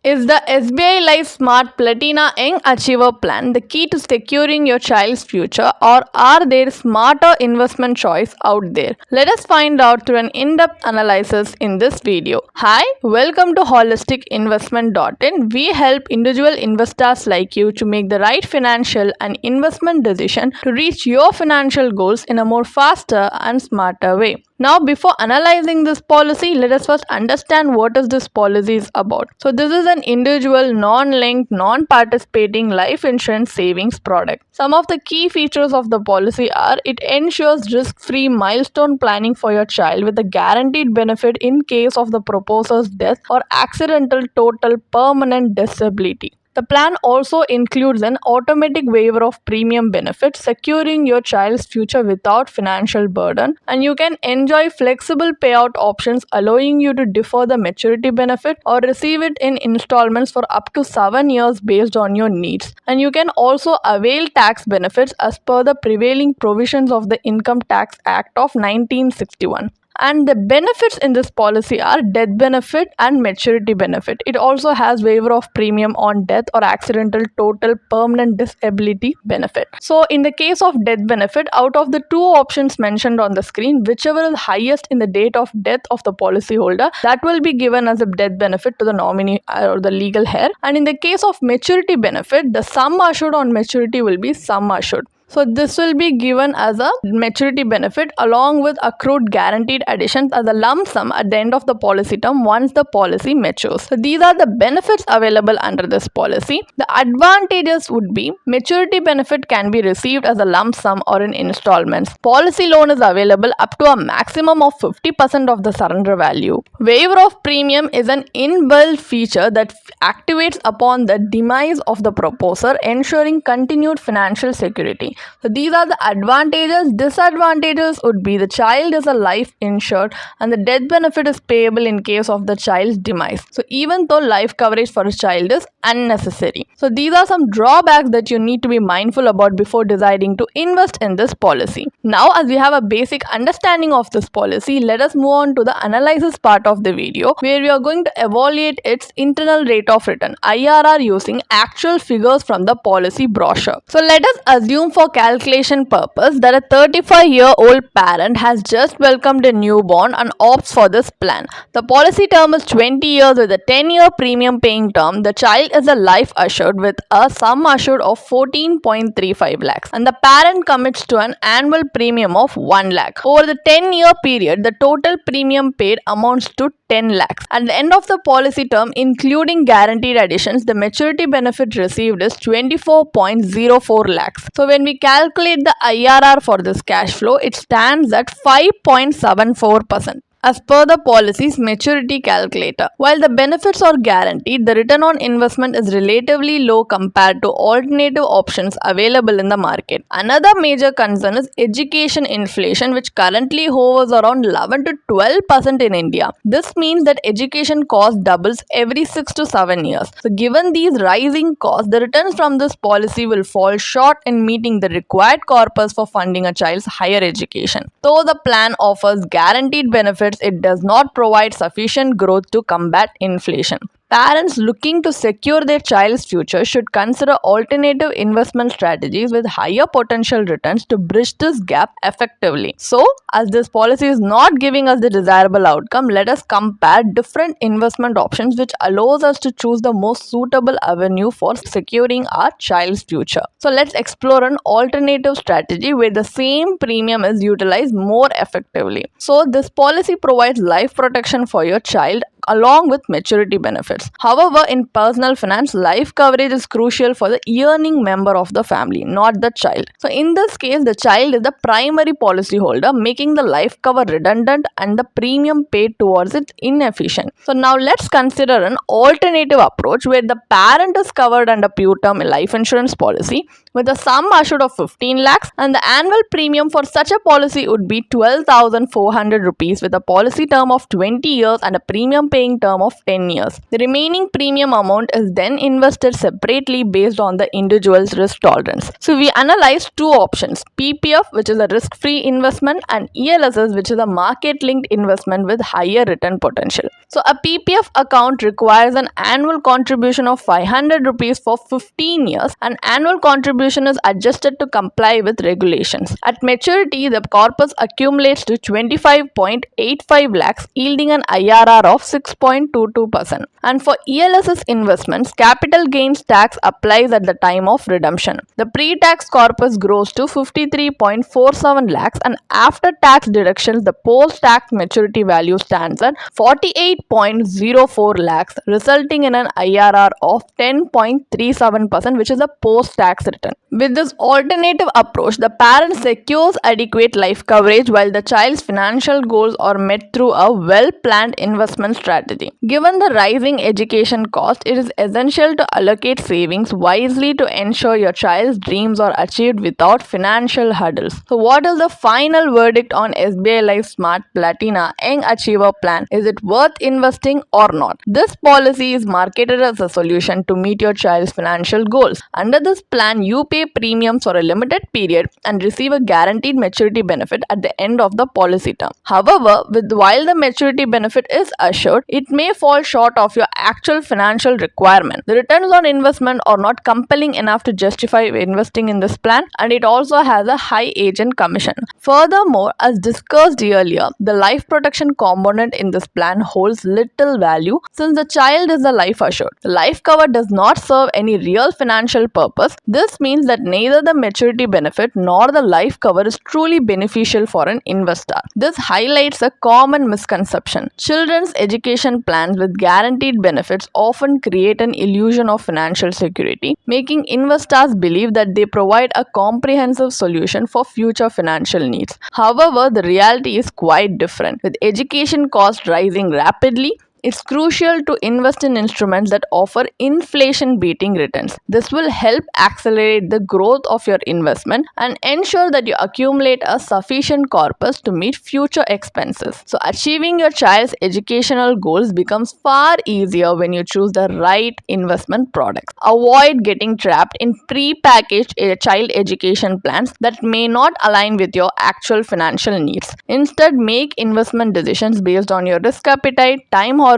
Is the SBI Life Smart Platina Young Achiever Plan the key to securing your child's future, or are there smarter investment choices out there? Let us find out through an in-depth analysis in this video. Hi, welcome to holisticinvestment.in. We help individual investors like you to make the right financial and investment decision to reach your financial goals in a more faster and smarter way. Now, before analyzing this policy, let us first understand what is this policy is about. So, this is an individual, non-linked, non-participating life insurance savings product. Some of the key features of the policy are: it ensures risk-free milestone planning for your child with a guaranteed benefit in case of the proposer's death or accidental total permanent disability. The plan also includes an automatic waiver of premium benefits, securing your child's future without financial burden, and you can enjoy flexible payout options allowing you to defer the maturity benefit or receive it in installments for up to 7 years based on your needs. And you can also avail tax benefits as per the prevailing provisions of the Income Tax Act of 1961. And the benefits in this policy are death benefit and maturity benefit. It also has waiver of premium on death or accidental total permanent disability benefit. So in the case of death benefit, out of the two options mentioned on the screen, whichever is highest in the date of death of the policyholder, that will be given as a death benefit to the nominee or the legal heir. And in the case of maturity benefit, the sum assured on maturity will be sum assured. So this will be given as a maturity benefit along with accrued guaranteed additions as a lump sum at the end of the policy term once the policy matures. So these are the benefits available under this policy. The advantages would be: maturity benefit can be received as a lump sum or in installments. Policy loan is available up to a maximum of 50% of the surrender value. Waiver of premium is an inbuilt feature that activates upon the demise of the proposer, ensuring continued financial security. So these are the advantages. Disadvantages would be: the child is a life insured and the death benefit is payable in case of the child's demise. So even though life coverage for a child is unnecessary. So these are some drawbacks that you need to be mindful about before deciding to invest in this policy. Now, as we have a basic understanding of this policy, let us move on to the analysis part of the video, where we are going to evaluate its internal rate of return (IRR) using actual figures from the policy brochure. So let us assume for calculation purpose that a 35-year-old parent has just welcomed a newborn and opts for this plan. The policy term is 20 years with a 10-year premium paying term. The child is a life assured with a sum assured of 14.35 lakhs, and the parent commits to an annual premium of 1 lakh. Over the 10-year period, the total premium paid amounts to 10 lakhs. At the end of the policy term, including guaranteed additions, the maturity benefit received is 24.04 lakhs. So when we calculate the IRR for this cash flow, it stands at 5.74%. as per the policy's maturity calculator. While the benefits are guaranteed, the return on investment is relatively low compared to alternative options available in the market. Another major concern is education inflation, which currently hovers around 11 to 12% in India. This means that education cost doubles every 6 to 7 years. So given these rising costs, the returns from this policy will fall short in meeting the required corpus for funding a child's higher education. Though the plan offers guaranteed benefits, it does not provide sufficient growth to combat inflation. Parents looking to secure their child's future should consider alternative investment strategies with higher potential returns to bridge this gap effectively. So, as this policy is not giving us the desirable outcome, let us compare different investment options which allows us to choose the most suitable avenue for securing our child's future. So, let's explore an alternative strategy where the same premium is utilized more effectively. So, this policy provides life protection for your child along with maturity benefits. However, in personal finance, life coverage is crucial for the earning member of the family, not the child. So in this case, the child is the primary policyholder, making the life cover redundant and the premium paid towards it inefficient. So now let's consider an alternative approach where the parent is covered under pure term life insurance policy with a sum assured of 15 lakhs, and the annual premium for such a policy would be 12,400 rupees with a policy term of 20 years and a premium paying term of 10 years. The remaining premium amount is then invested separately based on the individual's risk tolerance. So we analyzed two options: PPF, which is a risk-free investment, and ELSS, which is a market-linked investment with higher return potential. So a PPF account requires an annual contribution of 500 rupees for 15 years, and annual contribution is adjusted to comply with regulations. At maturity, the corpus accumulates to 25.85 lakhs, yielding an IRR of 6.22%. And for ELSS investments, capital gains tax applies at the time of redemption. The pre-tax corpus grows to 53.47 lakhs, and after tax deductions, the post-tax maturity value stands at 48.04 lakhs, resulting in an IRR of 10.37%, which is a post-tax return. With this alternative approach, the parent secures adequate life coverage while the child's financial goals are met through a well-planned investment strategy. Given the rising education cost, it is essential to allocate savings wisely to ensure your child's dreams are achieved without financial hurdles. So what is the final verdict on SBI Life Smart Platina Young Achiever Plan? Is it worth investing or not? This policy is marketed as a solution to meet your child's financial goals. Under this plan, you pay premiums for a limited period and receive a guaranteed maturity benefit at the end of the policy term. However, while the maturity benefit is assured, it may fall short of your actual financial requirement. The returns on investment are not compelling enough to justify investing in this plan, and it also has a high agent commission. Furthermore, as discussed earlier, the life protection component in this plan holds little value since the child is a life assured. The life cover does not serve any real financial purpose. This means that neither the maturity benefit nor the life cover is truly beneficial for an investor. This highlights a common misconception. Children's education plans with guaranteed benefits often create an illusion of financial security, making investors believe that they provide a comprehensive solution for future financial needs. However, the reality is quite different. With education costs rising rapidly, it's crucial to invest in instruments that offer inflation-beating returns. This will help accelerate the growth of your investment and ensure that you accumulate a sufficient corpus to meet future expenses. So, achieving your child's educational goals becomes far easier when you choose the right investment products. Avoid getting trapped in pre-packaged child education plans that may not align with your actual financial needs. Instead, make investment decisions based on your risk appetite, time horizon,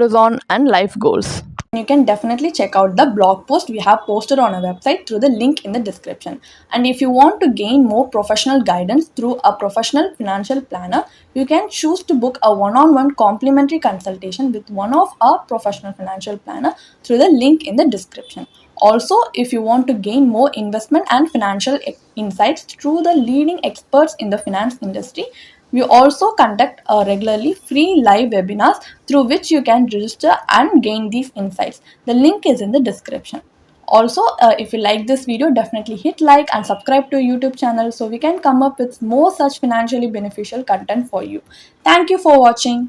and life goals. You can definitely check out the blog post we have posted on our website through the link in the description. And if you want to gain more professional guidance through a professional financial planner, you can choose to book a one-on-one complimentary consultation with one of our professional financial planner through the link in the description. Also, if you want to gain more investment and financial insights through the leading experts in the finance industry, we also conduct regularly free live webinars through which you can register and gain these insights. The link is in the description. Also, if you like this video, definitely hit like and subscribe to YouTube channel so we can come up with more such financially beneficial content for you. Thank you for watching.